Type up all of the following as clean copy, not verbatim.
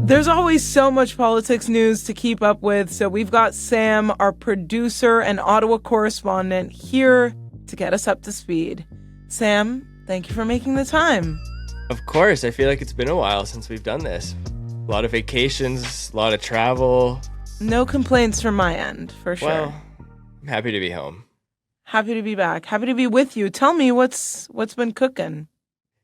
There's always so much politics news to keep up with, so we've got Sam, our producer and Ottawa correspondent, here to get us up to speed. Sam, thank you for making the time. Of course, I feel like it's been a while since we've done this. A lot of vacations, a lot of travel. No complaints from my end, for sure. Well, I'm happy to be home. Happy to be back. Happy to be with you. Tell me what's been cooking.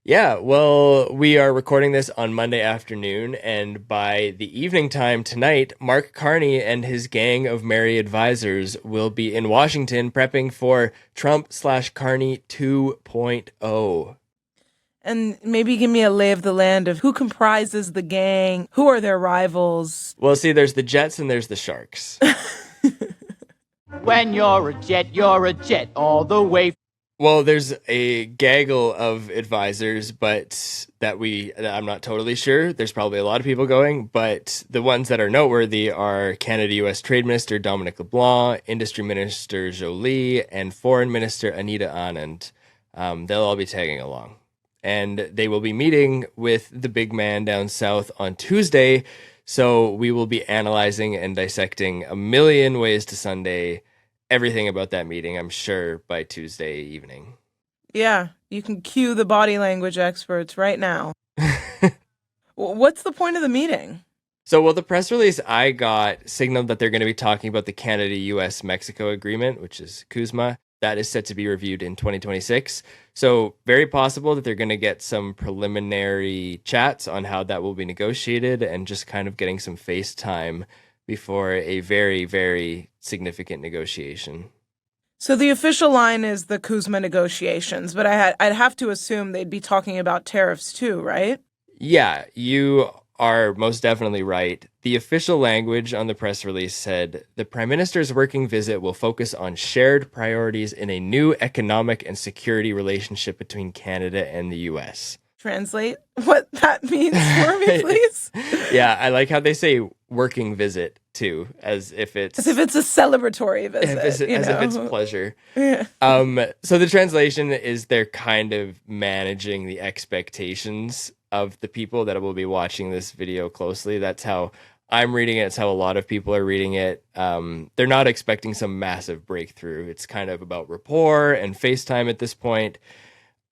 Yeah, well, we are recording this on Monday afternoon, and by the evening time tonight, Mark Carney and his gang of merry advisors will be in Washington prepping for Trump/Carney 2.0. And maybe give me a lay of the land of who comprises the gang, who are their rivals. Well, see, there's the Jets and there's the Sharks. When you're a jet all the way. Well, there's a gaggle of advisors, but that I'm not totally sure. There's probably a lot of people going, but the ones that are noteworthy are Canada-U.S. Trade Minister Dominic LeBlanc, Industry Minister Jolie, and Foreign Minister Anita Anand. They'll all be tagging along. And they will be meeting with the big man down south on Tuesday, so we will be analyzing and dissecting a million ways to Sunday everything about that meeting, I'm sure, by Tuesday evening. Yeah, you can cue the body language experts right now. What's the point of the meeting? So, well, the press release I got signaled that they're going to be talking about the Canada-US-Mexico agreement, which is CUSMA. That is set to be reviewed in 2026. So very possible that they're going to get some preliminary chats on how that will be negotiated and just kind of getting some face time before a very, very significant negotiation. So the official line is the CUSMA negotiations, but I'd have to assume they'd be talking about tariffs too, right? Yeah, you are most definitely right. The official language on the press release said, the Prime Minister's working visit will focus on shared priorities in a new economic and security relationship between Canada and the U.S. Translate what that means for me, please. Yeah, I like how they say working visit too, as if it's a celebratory visit, as if it's pleasure. Yeah. So the translation is they're kind of managing the expectations of the people that will be watching this video closely. That's how I'm reading it. It's how a lot of people are reading it. They're not expecting some massive breakthrough. It's kind of about rapport and FaceTime at this point.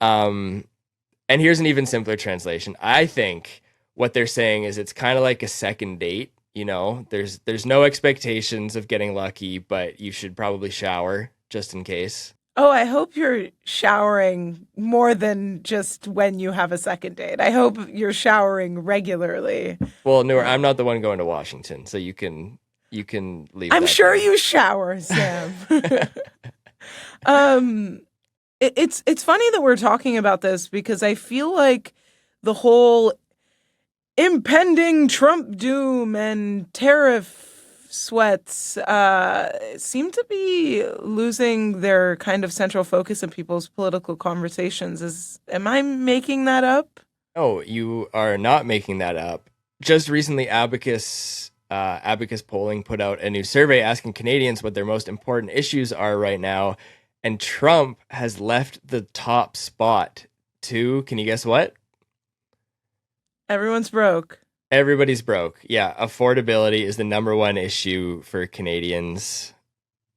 And here's an even simpler translation. I think what they're saying is it's kind of like a second date. You know, there's no expectations of getting lucky, but you should probably shower just in case. Oh, I hope you're showering more than just when you have a second date. I hope you're showering regularly. Well, Noor, I'm not the one going to Washington, so you can leave. I'm sure you shower, Sam. It's funny that we're talking about this because I feel like the whole impending Trump doom and tariff sweats seem to be losing their kind of central focus in people's political conversations. Am I making that up? Oh, you are not making that up. Just recently, Abacus polling put out a new survey asking Canadians what their most important issues are right now. And Trump has left the top spot to, can you guess what? Everyone's broke. Everybody's broke. Yeah, affordability is the number one issue for Canadians.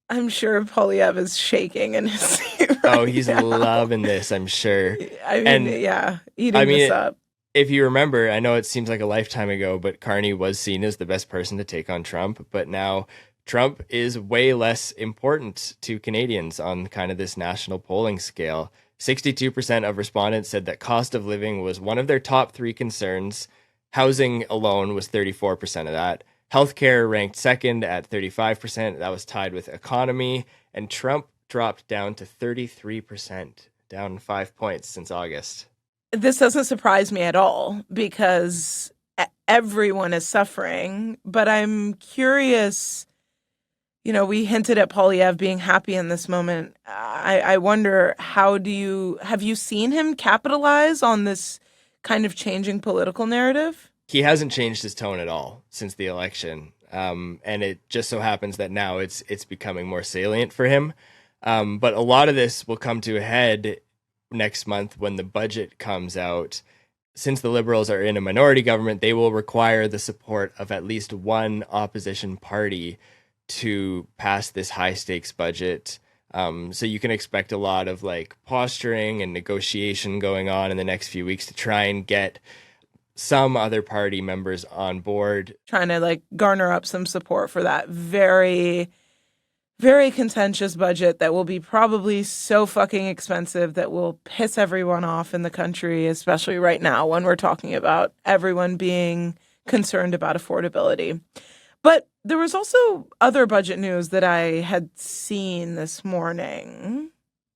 I'm sure Polyev is shaking in his seat right he's now. Loving this, I'm sure. I mean, eating this up. If you remember, I know it seems like a lifetime ago, but Carney was seen as the best person to take on Trump. But now Trump is way less important to Canadians on kind of this national polling scale. 62% of respondents said that cost of living was one of their top three concerns. Housing alone was 34% of that. Healthcare ranked second at 35%. That was tied with economy. And Trump dropped down to 33%, down 5 points since August. This doesn't surprise me at all because everyone is suffering. But I'm curious, you know, we hinted at Polyev being happy in this moment. I wonder, have you seen him capitalize on this kind of changing political narrative? He hasn't changed his tone at all since the election. And it just so happens that now it's becoming more salient for him. But a lot of this will come to a head next month when the budget comes out. since the Liberals are in a minority government, they will require the support of at least one opposition party to pass this high stakes budget. So you can expect a lot of like posturing and negotiation going on in the next few weeks to try and get some other party members on board. Trying to like garner up some support for that very, very contentious budget that will be probably so fucking expensive that will piss everyone off in the country, especially right now when we're talking about everyone being concerned about affordability. But there was also other budget news that I had seen this morning.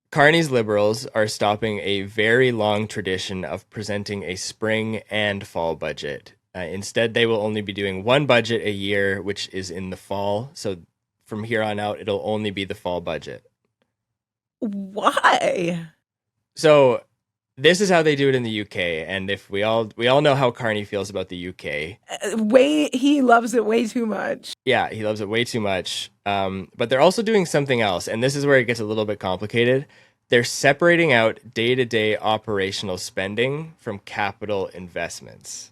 Carney's Liberals are stopping a very long tradition of presenting a spring and fall budget. Instead, they will only be doing one budget a year, which is in the fall. So from here on out, it'll only be the fall budget. Why? So this is how they do it in the UK, and if we all know how Carney feels about the UK. He loves it way too much. Yeah, he loves it way too much. But they're also doing something else, and this is where it gets a little bit complicated. They're separating out day-to-day operational spending from capital investments.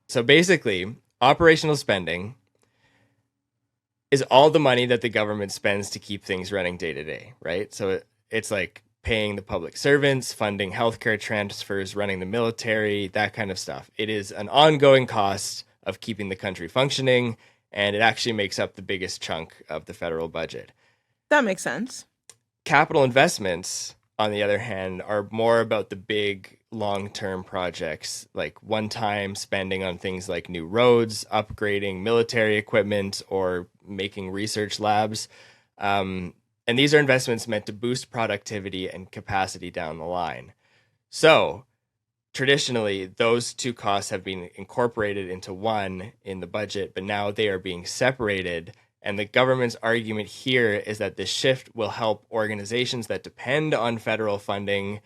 So basically, operational spending is all the money that the government spends to keep things running day-to-day, right? So it's like paying the public servants, funding healthcare transfers, running the military, that kind of stuff. It is an ongoing cost of keeping the country functioning, and it actually makes up the biggest chunk of the federal budget. That makes sense. Capital investments, on the other hand, are more about the big long-term projects, like one-time spending on things like new roads, upgrading military equipment, or making research labs. And these are investments meant to boost productivity and capacity down the line. So traditionally, those two costs have been incorporated into one in the budget, but now they are being separated. And the government's argument here is that this shift will help organizations that depend on federal funding.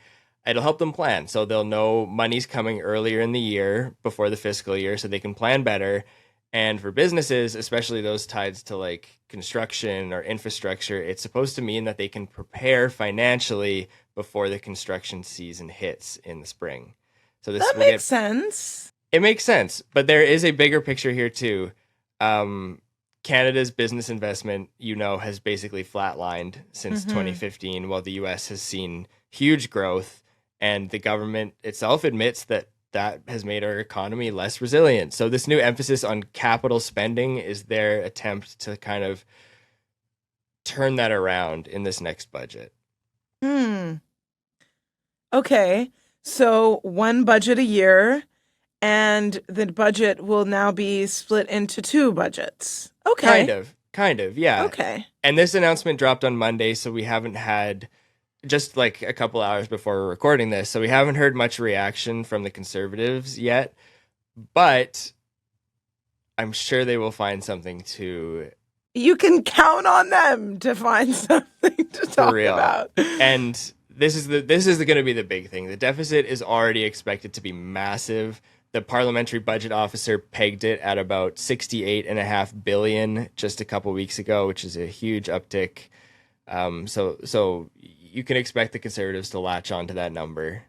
It'll help them plan. So they'll know money's coming earlier in the year before the fiscal year, so they can plan better. And for businesses, especially those tied to like construction or infrastructure, it's supposed to mean that they can prepare financially before the construction season hits in the spring. So this that makes sense. It makes sense, but there is a bigger picture here too. Canada's business investment, has basically flatlined since 2015, while the US has seen huge growth, and the government itself admits that has made our economy less resilient. So this new emphasis on capital spending is their attempt to kind of turn that around in this next budget. Okay, so one budget a year, and the budget will now be split into two budgets. Okay. Kind of, yeah. Okay. And this announcement dropped on Monday, so we haven't had, just like a couple hours before we're recording this, so we haven't heard much reaction from the Conservatives yet, but I'm sure they will find something to... You can count on them to find something to talk about. And this is going to be the big thing. The deficit is already expected to be massive. The parliamentary budget officer pegged it at about $68.5 billion just a couple weeks ago, which is a huge uptick. So you can expect the Conservatives to latch on to that number.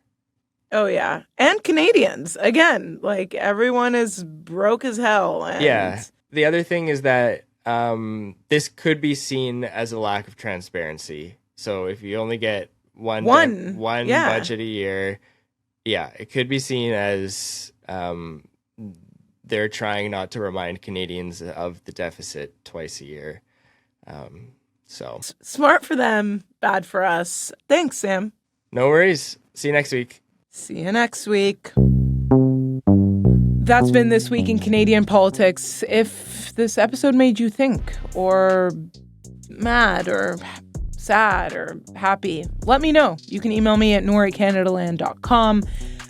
Oh, yeah. And Canadians. Again, like everyone is broke as hell. And... Yeah. The other thing is that this could be seen as a lack of transparency. So if you only get one budget a year, it could be seen as they're trying not to remind Canadians of the deficit twice a year. So smart for them, bad for us. Thanks, Sam. No worries. See you next week. See you next week. That's been This Week in Canadian Politics. If this episode made you think, or mad, or sad, or happy, let me know. You can email me at noor@canadaland.com.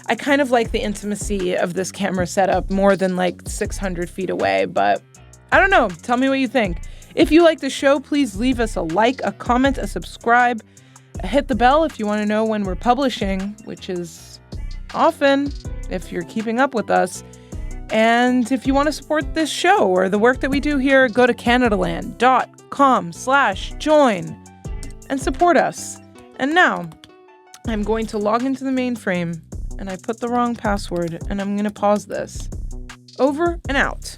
I kind of like the intimacy of this camera setup more than like 600 feet away, but I don't know. Tell me what you think. If you like the show, please leave us a like, a comment, a subscribe. Hit the bell if you want to know when we're publishing, which is often if you're keeping up with us. And if you want to support this show or the work that we do here, go to canadaland.com/join and support us. And now I'm going to log into the mainframe and I put the wrong password, and I'm going to pause this. Over and out.